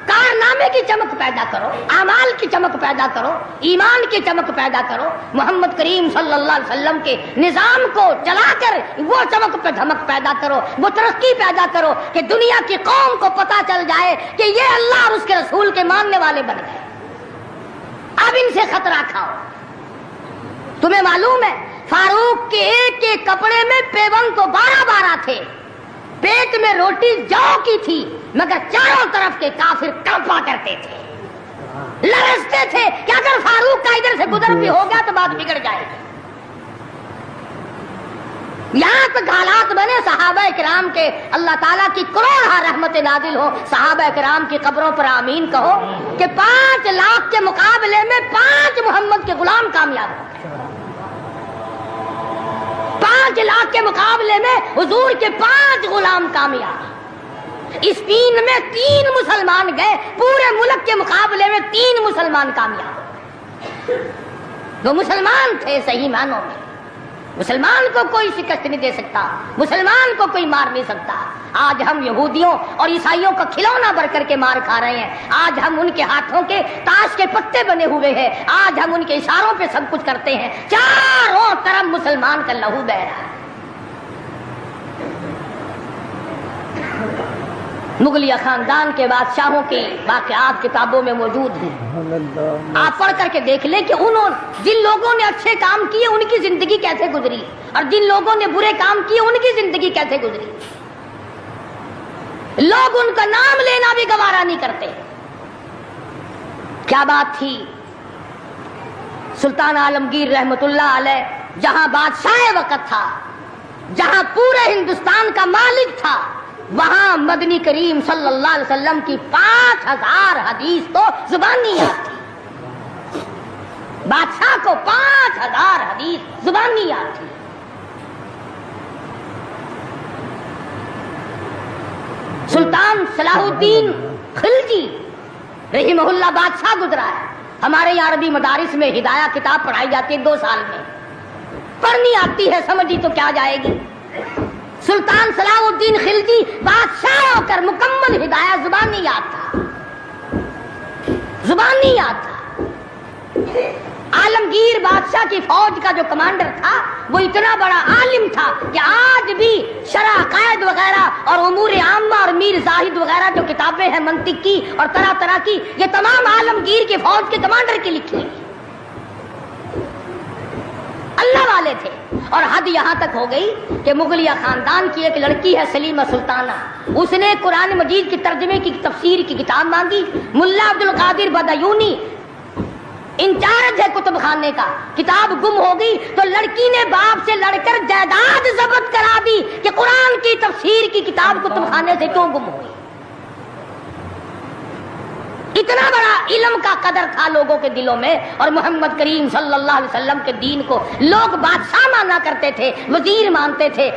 کارنامے کی چمک پیدا کرو، اعمال کی چمک پیدا کرو، ایمان کی چمک پیدا کرو. محمد کریم صلی اللہ علیہ وسلم کے نظام کو چلا کر وہ چمک پہ دھمک پیدا کرو، وہ ترقی پیدا کرو کہ دنیا کی قوم کو پتا چل جائے کہ یہ اللہ اور اس کے رسول کے ماننے والے بن گئے. اب ان سے خطرہ کھاؤ. تمہیں معلوم ہے فاروق کے ایک ایک کپڑے میں پیوند تو 12 تھے، پیٹ میں روٹی جو کی تھی، مگر چاروں طرف کے کافر کانپا کرتے تھے، لرزتے تھے کہ اگر فاروق کا ادھر سے گزر بھی ہو گیا تو بات بگڑ جائے گی. یہاں تک حالات بنے صحابہ کرام کے اللہ تعالیٰ کی کروڑ رحمت نازل ہو، صحابہ کرام کی قبروں پر آمین کہو کہ 5 لاکھ کے مقابلے میں 5 محمد کے غلام کامیاب ہو گئے. 5 لاکھ کے مقابلے میں حضور کے 5 غلام کامیاب. اسپین میں 3 مسلمان گئے، پورے ملک کے مقابلے میں 3 مسلمان کامیاب. وہ مسلمان تھے صحیح معنوں میں. مسلمان کو کوئی شکست نہیں دے سکتا، مسلمان کو کوئی مار نہیں سکتا. آج ہم یہودیوں اور عیسائیوں کا کھلونا بن کر کے مار کھا رہے ہیں. آج ہم ان کے ہاتھوں کے تاش کے پتے بنے ہوئے ہیں. آج ہم ان کے اشاروں پہ سب کچھ کرتے ہیں. چاروں طرف مسلمان کا لہو بہ رہا ہے. مغلیہ خاندان کے بادشاہوں کے واقعات کتابوں میں موجود ہیں. آپ پڑھ کر کے دیکھ لیں کہ جن لوگوں نے اچھے کام کیے ان کی زندگی کیسے گزری اور جن لوگوں نے برے کام کیے ان کی زندگی کیسے گزری. لوگ ان کا نام لینا بھی گوارا نہیں کرتے. کیا بات تھی. سلطان عالمگیر رحمت اللہ علیہ جہاں بادشاہ وقت تھا، جہاں پورے ہندوستان کا مالک تھا، وہاں مدنی کریم صلی اللہ علیہ وسلم کی 5000 حدیث تو زبانی یاد تھی. بادشاہ کو 5000 حدیث زبانی یاد تھی. سلطان صلاح الدین خلجی رحمہ اللہ بادشاہ گزرا ہے. ہمارے یہاں عربی مدارس میں ہدایہ کتاب پڑھائی جاتی ہے 2 سال میں، پڑھنی آتی ہے سمجھی تو کیا جائے گی. سلطان صلاح الدین خلجی بادشاہ ہو کر مکمل ہدایہ زبانی یاد تھا، زبانی یاد تھا. عالمگیر بادشاہ کی فوج کا جو کمانڈر تھا وہ اتنا بڑا عالم تھا کہ آج بھی شرح عقائد وغیرہ اور امور عامہ اور میر زاہد وغیرہ جو کتابیں ہیں منطق کی اور طرح طرح کی، یہ تمام عالمگیر کی فوج کے کمانڈر کی لکھی ہوئی. اللہ والے تھے. اور حد یہاں تک ہو گئی کہ مغلیہ خاندان کی ایک لڑکی ہے سلیمہ سلطانہ، اس نے قرآن مجید کی ترجمے کی تفسیر کی کتاب مانگی. ملا عبد القادر بدایونی انچارج ہے کتب خانے کا، کتاب گم ہو گئی تو لڑکی نے باپ سے لڑ کر جائیداد ضبط کرا دی کہ قرآن کی تفسیر کی کتاب کتب خانے سے کیوں گم ہوئی. اتنا بڑا علم کا قدر تھا لوگوں کے دلوں میں. اور محمد کریم صلی اللہ علیہ وسلم کے دین کو لوگ بادشاہ مانا کرتے تھے، وزیر مانتے تھے،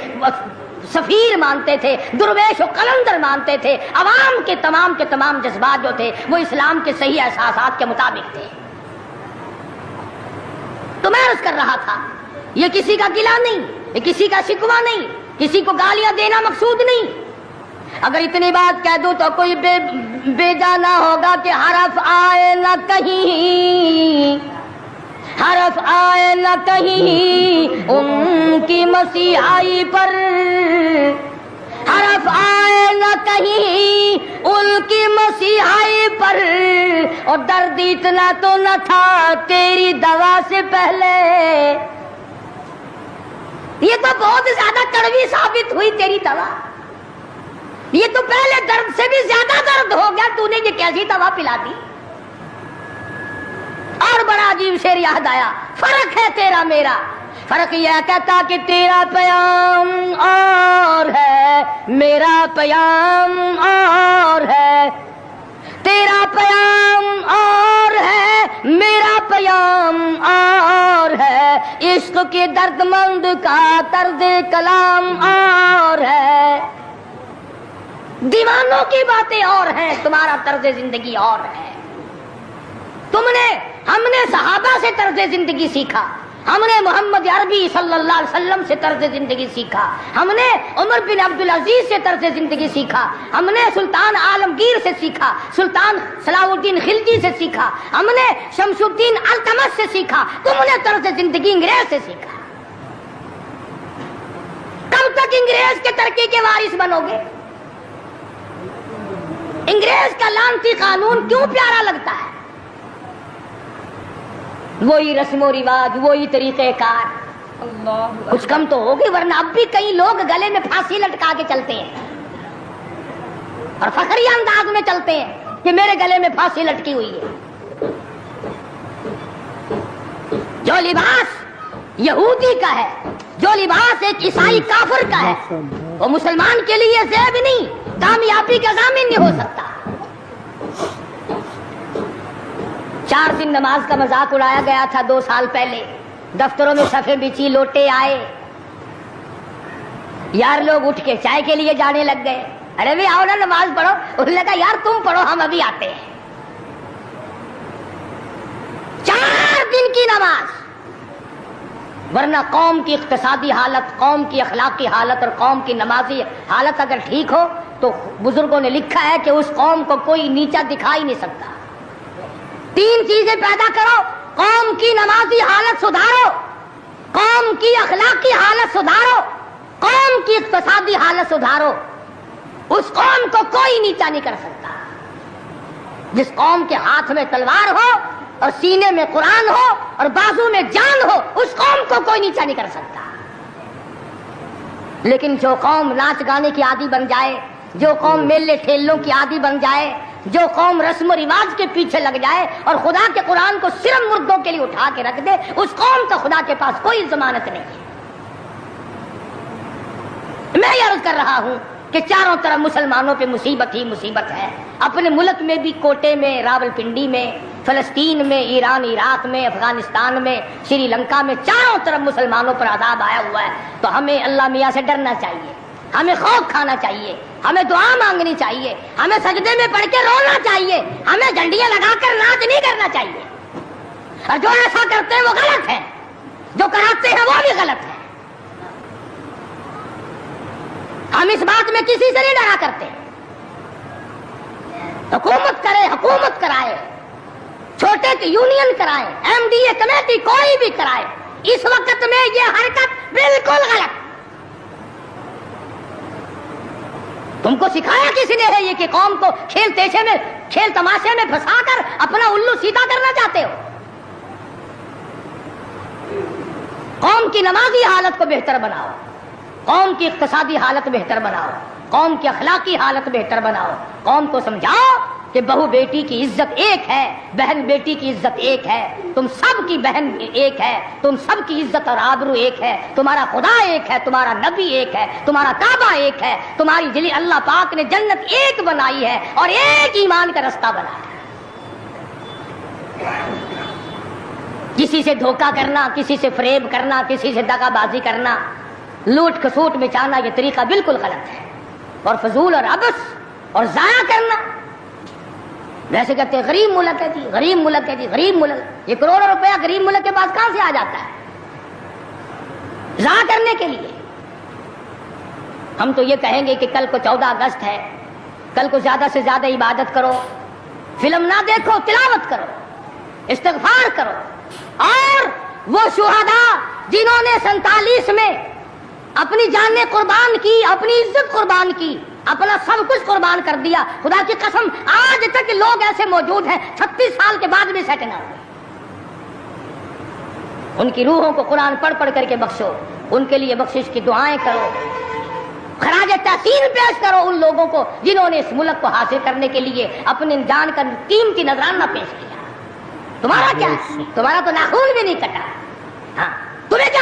سفیر مانتے تھے، درویش و قلندر مانتے تھے. عوام کے تمام جذبات جو تھے وہ اسلام کے صحیح احساسات کے مطابق تھے. تو میں عرض کر رہا تھا یہ کسی کا گلہ نہیں، یہ کسی کا شکوہ نہیں، کسی کو گالیاں دینا مقصود نہیں. اگر اتنی بات کہہ دوں تو کوئی بے جانا ہوگا کہ حرف آئے نہ کہیں، حرف آئے نہ کہیں ان کی مسیحائی پر، حرف آئے نہ کہیں ان کی مسیحائی پر. اور درد اتنا تو نہ تھا تیری دوا سے پہلے. یہ تو بہت زیادہ کڑوی ثابت ہوئی تیری دوا. یہ تو پہلے درد سے بھی زیادہ درد ہو گیا، تو نے یہ کیسی دوا پلا دی. اور بڑا عجیب شعر یاد آیا، فرق ہے تیرا میرا فرق یہ کہتا کہ تیرا پیام اور ہے میرا پیام اور ہے، تیرا پیام اور ہے میرا پیام اور ہے، عشق کے درد مند کا طرز کلام اور ہے، دیوانوں کی باتیں اور ہیں، تمہارا طرز زندگی اور ہے۔ ہم نے صحابہ سے طرز زندگی سیکھا، ہم نے محمد عربی صلی اللہ علیہ وسلم سے طرز زندگی سیکھا، ہم نے عمر بن عبدالعزیز سے طرز زندگی سیکھا، ہم نے سلطان عالمگیر سے سیکھا، سلطان صلاح الدین خلجی سے سیکھا، ہم نے شمس الدین التمش سے سیکھا، تم نے طرز زندگی انگریز سے سیکھا۔ کب تک انگریز کے ترقی کے وارث بنو گے؟ انگریز کا لعنتی قانون کیوں پیارا لگتا ہے؟ وہی رسم و رواج، وہی طریقہ کار، کچھ کم تو ہوگی، ورنہ اب بھی کئی لوگ گلے میں پھانسی لٹکا کے چلتے ہیں اور فخری انداز میں چلتے ہیں کہ میرے گلے میں پھانسی لٹکی ہوئی ہے۔ جو لباس یہودی کا ہے، جو لباس ایک عیسائی کافر کا ہے، وہ مسلمان کے لیے زیب نہیں، کامیابی کا ضامن نہیں ہو سکتا۔ 4 دن نماز کا مذاق اڑایا گیا تھا 2 سال پہلے، دفتروں میں صفیں بچھی، لوٹے آئے، یار لوگ اٹھ کے چائے کے لیے جانے لگ گئے، ارے بھی آؤ نا نماز پڑھو، انہوں نے کہا یار تم پڑھو ہم ابھی آتے ہیں۔ 4 دن کی نماز، ورنہ قوم کی اقتصادی حالت، قوم کی اخلاقی حالت اور قوم کی نمازی حالت اگر ٹھیک ہو تو بزرگوں نے لکھا ہے کہ اس قوم کو کوئی نیچا دکھا ہی نہیں سکتا۔ 3 چیزیں پیدا کرو، قوم کی نمازی حالت سدھارو، قوم کی اخلاقی حالت سدھارو، قوم کی اقتصادی حالت سدھارو، اس قوم کو کوئی نیچا نہیں کر سکتا۔ جس قوم کے ہاتھ میں تلوار ہو اور سینے میں قرآن ہو اور بازو میں جان ہو، اس قوم کو کوئی نیچا نہیں کر سکتا۔ لیکن جو قوم ناچ گانے کی عادی بن جائے، جو قوم میلے ٹھیلوں کی عادی بن جائے، جو قوم رسم و رواج کے پیچھے لگ جائے اور خدا کے قرآن کو صرف مردوں کے لیے اٹھا کے رکھ دے، اس قوم کا خدا کے پاس کوئی ضمانت نہیں ہے۔ میں یہ عرض کر رہا ہوں کہ چاروں طرف مسلمانوں پہ مصیبت ہی مصیبت ہے، اپنے ملک میں بھی، کوٹے میں، راولپنڈی میں، فلسطین میں، ایران عراق میں، افغانستان میں، سری لنکا میں، چاروں طرف مسلمانوں پر عذاب آیا ہوا ہے۔ تو ہمیں اللہ میاں سے ڈرنا چاہیے، ہمیں خوف کھانا چاہیے، ہمیں دعا مانگنی چاہیے، ہمیں سجدے میں پڑھ کے رونا چاہیے، ہمیں جھنڈیاں لگا کر ناچ نہیں کرنا چاہیے، اور جو ایسا کرتے ہیں وہ غلط ہے، جو کراتے ہیں وہ بھی غلط ہے۔ ہم اس بات میں کسی سے نہیں ڈرا کرتے، حکومت کرے، حکومت کرائے، چھوٹے کی یونین کرائے، ایم ڈی اے کمیٹی کوئی بھی کرائے، اس وقت میں یہ حرکت بالکل غلط۔ تم کو سکھایا کسی نے ہے یہ کہ قوم کو کھیل تیشے میں، کھیل تماشے میں پھنسا کر اپنا الو سیدھا کرنا چاہتے ہو؟ قوم کی نمازی حالت کو بہتر بناؤ، قوم کی اقتصادی حالت بہتر بناؤ، قوم کی اخلاقی حالت بہتر بناؤ، قوم کو سمجھاؤ کہ بہو بیٹی کی عزت ایک ہے، بہن بیٹی کی عزت ایک ہے، تم سب کی بہن ایک ہے، تم سب کی عزت اور آبرو ایک ہے، تمہارا خدا ایک ہے، تمہارا نبی ایک ہے، تمہارا کعبہ ایک ہے، تمہاری جلی اللہ پاک نے جنت ایک بنائی ہے اور ایک ایمان کا رستہ بنایا ہے۔ کسی سے دھوکہ کرنا، کسی سے فریب کرنا، کسی سے دغا بازی کرنا، لوٹ کھسوٹ مچانا، یہ طریقہ بالکل غلط ہے، اور فضول اور عبث اور ضائع کرنا۔ ویسے کہتے ہیں غریب ملک ہے جی، غریب ملک ہے جی، غریب ملک، یہ کروڑوں روپیہ غریب ملک کے پاس کہاں سے آ جاتا ہے ضائع کرنے کے لیے؟ ہم تو یہ کہیں گے کہ کل کو 14 اگست ہے، کل کو زیادہ سے زیادہ عبادت کرو، فلم نہ دیکھو، تلاوت کرو، استغفار کرو، اور وہ شہداء جنہوں نے 47 میں اپنی جانیں قربان کی، اپنی عزت قربان کی، اپنا سب کچھ قربان کر دیا، خدا کی قسم آج تک لوگ ایسے موجود ہیں 36 سال کے بعد بھی سیٹ نہ ہوئے۔ ان کی روحوں کو قرآن پڑھ پڑھ کر کے بخشو، ان کے لیے بخشش کی دعائیں کرو، خراج تحسین پیش کرو ان لوگوں کو جنہوں نے اس ملک کو حاصل کرنے کے لیے اپنی جان کا قیمتی نذرانہ پیش کیا۔ تمہارا کیا ہے؟ تمہارا تو ناخون بھی نہیں کٹا، ہاں تمہیں کیا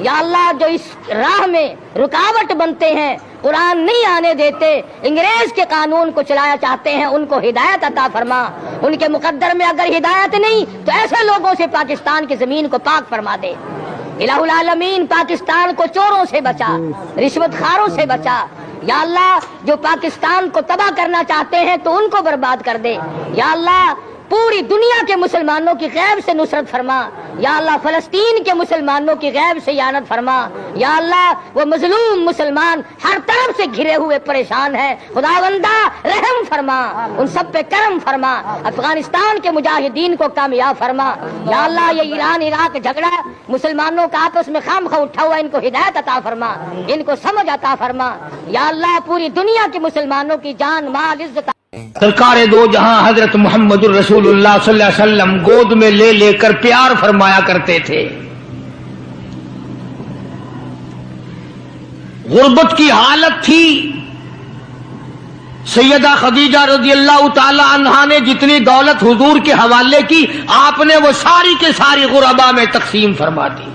یا اللہ جو اس راہ میں رکاوٹ بنتے ہیں، قرآن نہیں آنے دیتے، انگریز کے قانون کو چلایا چاہتے ہیں، ان کو ہدایت عطا فرما۔ ان کے مقدر میں اگر ہدایت نہیں تو ایسے لوگوں سے پاکستان کی زمین کو پاک فرما دے۔ الہ العالمین پاکستان کو چوروں سے بچا، رشوت خاروں سے بچا۔ یا اللہ جو پاکستان کو تباہ کرنا چاہتے ہیں تو ان کو برباد کر دے۔ یا اللہ پوری دنیا کے مسلمانوں کی غیب سے نصرت فرما۔ یا اللہ فلسطین کے مسلمانوں کی غیب سے اعانت فرما۔ یا اللہ وہ مظلوم مسلمان ہر طرف سے گھرے ہوئے پریشان ہیں، خداوندہ رحم فرما، ان سب پہ کرم فرما، افغانستان کے مجاہدین کو کامیاب فرما۔ یا اللہ یہ ایران عراق جھگڑا مسلمانوں کا آپس میں خام خواہ اٹھا ہوا، ان کو ہدایت عطا فرما، ان کو سمجھ عطا فرما۔ یا اللہ پوری دنیا کے مسلمانوں کی جان مال عزت سرکار دو جہاں حضرت محمد الرسول اللہ صلی اللہ علیہ وسلم گود میں لے لے کر پیار فرمایا کرتے تھے۔ غربت کی حالت تھی، سیدہ خدیجہ رضی اللہ تعالی عنہا نے جتنی دولت حضور کے حوالے کی، آپ نے وہ ساری کے ساری غربا میں تقسیم فرما دی۔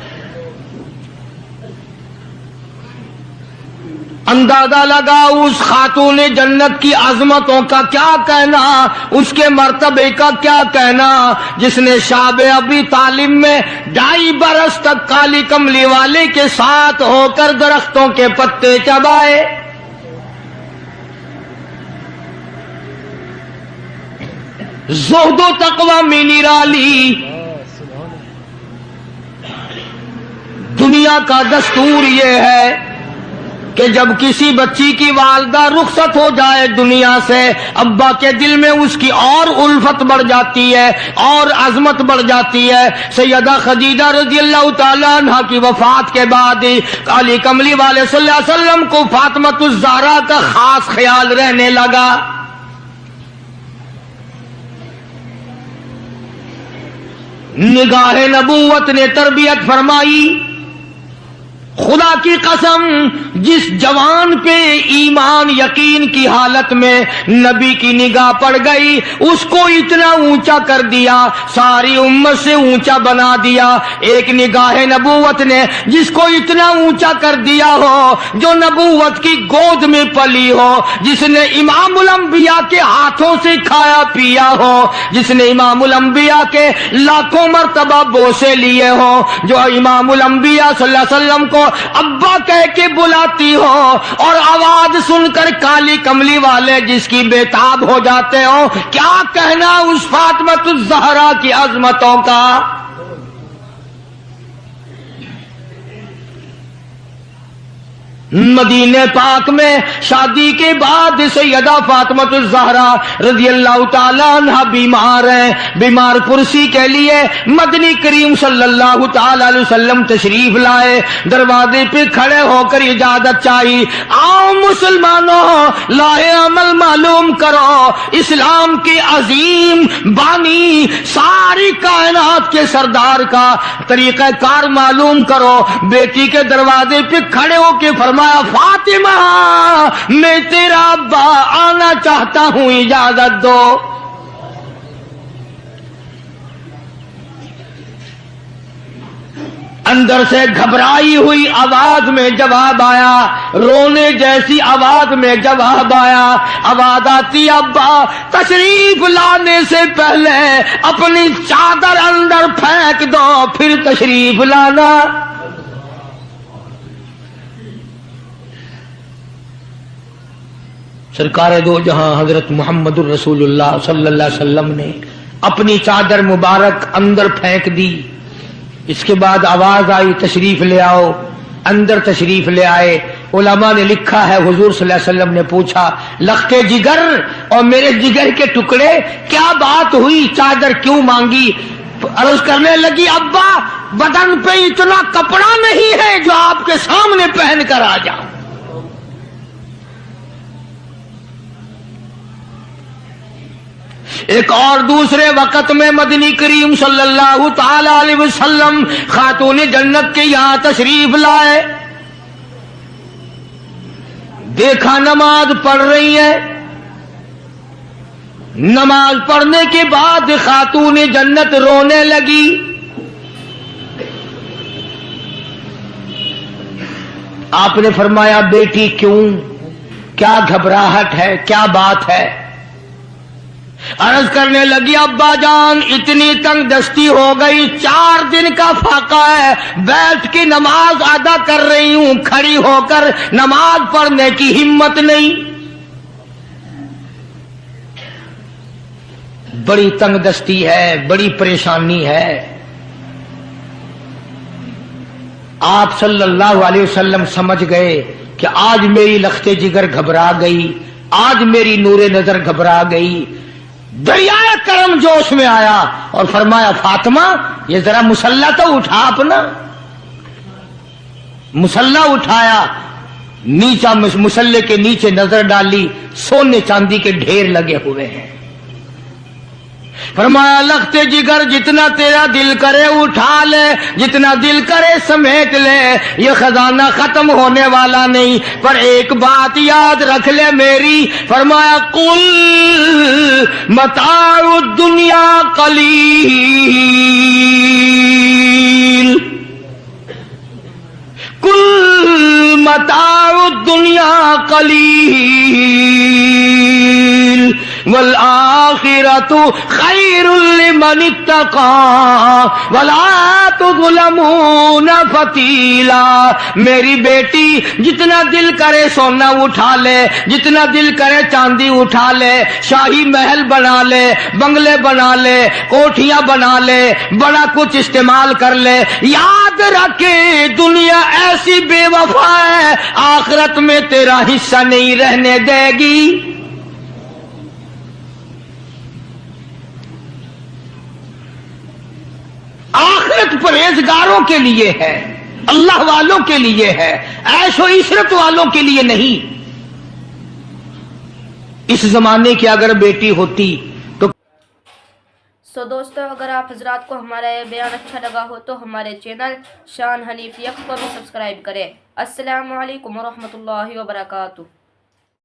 اندازہ لگا اس خاتون جنت کی عظمتوں کا کیا کہنا، اس کے مرتبے کا کیا کہنا، جس نے شاب ابی طالب میں 2.5 برس تک کالی کملی والے کے ساتھ ہو کر درختوں کے پتے چبائے۔ زہد و تقوی میں نرالی۔ دنیا کا دستور یہ ہے کہ جب کسی بچی کی والدہ رخصت ہو جائے دنیا سے، ابا کے دل میں اس کی اور الفت بڑھ جاتی ہے اور عظمت بڑھ جاتی ہے۔ سیدہ خدیجہ رضی اللہ تعالی عنہ کی وفات کے بعد کالی کملی والے صلی اللہ علیہ وسلم کو فاطمۃ الزہرا کا خاص خیال رہنے لگا۔ نگاہ نبوت نے تربیت فرمائی۔ خدا کی قسم جس جوان پہ ایمان یقین کی حالت میں نبی کی نگاہ پڑ گئی، اس کو اتنا اونچا کر دیا، ساری امت سے اونچا بنا دیا۔ ایک نگاہ نبوت نے جس کو اتنا اونچا کر دیا ہو، جو نبوت کی گود میں پلی ہو، جس نے امام الانبیاء کے ہاتھوں سے کھایا پیا ہو، جس نے امام الانبیاء کے لاکھوں مرتبہ بوسے لیے ہوں، جو امام الانبیاء صلی اللہ علیہ وسلم کو ابا کہہ کے بلاتی ہو، اور آواز سن کر کالی کملی والے جس کی بےتاب ہو جاتے ہو، کیا کہنا اس فاطمۃ الزہرا کی عظمتوں کا۔ مدینہ پاک میں شادی کے بعد سیدہ فاطمۃ الزہرا رضی اللہ تعالی عنہ بیمار ہیں۔ بیمار پرسی کے لیے مدنی کریم صلی اللہ تعالی علیہ وسلم تشریف لائے، دروازے پہ کھڑے ہو کر اجازت چاہی، آؤ مسلمانوں لاہ عمل معلوم کرو، اسلام کے عظیم بانی ساری کائنات کے سردار کا طریقہ کار معلوم کرو۔ بیٹی کے دروازے پہ کھڑے ہو کے فرمایا، فاطمہ میں تیرا ابا آنا چاہتا ہوں، اجازت دو۔ اندر سے گھبرائی ہوئی آواز میں جواب آیا، رونے جیسی آواز میں جواب آیا، آواز آتی، ابا تشریف لانے سے پہلے اپنی چادر اندر پھینک دو پھر تشریف لانا۔ سرکار دو جہاں حضرت محمد الرسول اللہ صلی اللہ علیہ وسلم نے اپنی چادر مبارک اندر پھینک دی۔ اس کے بعد آواز آئی، تشریف لے آؤ۔ اندر تشریف لے آئے۔ علماء نے لکھا ہے، حضور صلی اللہ علیہ وسلم نے پوچھا، لختے جگر اور میرے جگر کے ٹکڑے کیا بات ہوئی، چادر کیوں مانگی؟ عرض کرنے لگی، ابا بدن پہ اتنا کپڑا نہیں ہے جو آپ کے سامنے پہن کر آ جاؤں۔ ایک اور دوسرے وقت میں مدنی کریم صلی اللہ تعالی علیہ وسلم خاتون جنت کے یہاں تشریف لائے، دیکھا نماز پڑھ رہی ہے۔ نماز پڑھنے کے بعد خاتون جنت رونے لگی۔ آپ نے فرمایا بیٹی کیوں، کیا گھبراہٹ ہے، کیا بات ہے؟ عرض کرنے لگی ابا جان اتنی تنگ دستی ہو گئی، 4 دن کا فاقہ ہے، بیٹھ کے نماز ادا کر رہی ہوں، کھڑی ہو کر نماز پڑھنے کی ہمت نہیں، بڑی تنگ دستی ہے، بڑی پریشانی ہے۔ آپ صلی اللہ علیہ وسلم سمجھ گئے کہ آج میری لخت جگر گھبرا گئی، آج میری نور نظر گھبرا گئی۔ دریائے کرم جوش میں آیا اور فرمایا فاطمہ یہ ذرا مصلی تو اٹھا اپنا۔ مصلی اٹھایا، نیچا مصلی کے نیچے نظر ڈالی، سونے چاندی کے ڈھیر لگے ہوئے ہیں۔ فرمایا لخت جگر جتنا تیرا دل کرے اٹھا لے، جتنا دل کرے سمیٹ لے، یہ خزانہ ختم ہونے والا نہیں، پر ایک بات یاد رکھ لے میری۔ فرمایا قل متاع الدنیا قلیل، قل متاع الدنیا قلیل والآخرۃ خیر لمن اتقى ولا تظلمون فتیلا۔ میری بیٹی جتنا دل کرے سونا اٹھا لے، جتنا دل کرے چاندی اٹھا لے، شاہی محل بنا لے، بنگلے بنا لے، کوٹھیاں بنا لے، بڑا کچھ استعمال کر لے، یاد رکھے دنیا ایسی بے وفا ہے، آخرت میں تیرا حصہ نہیں رہنے دے گی۔ آخرت پرہیزگاروں کے لیے ہے، اللہ والوں کے لیے ہے، عیش و عشرت والوں کے لیے نہیں۔ اس زمانے کی اگر بیٹی ہوتی تو دوستو اگر آپ حضرات کو ہمارا یہ بیان اچھا لگا ہو تو ہمارے چینل شان حنیف یک کو بھی سبسکرائب کریں۔ السلام علیکم ورحمۃ اللہ وبرکاتہ۔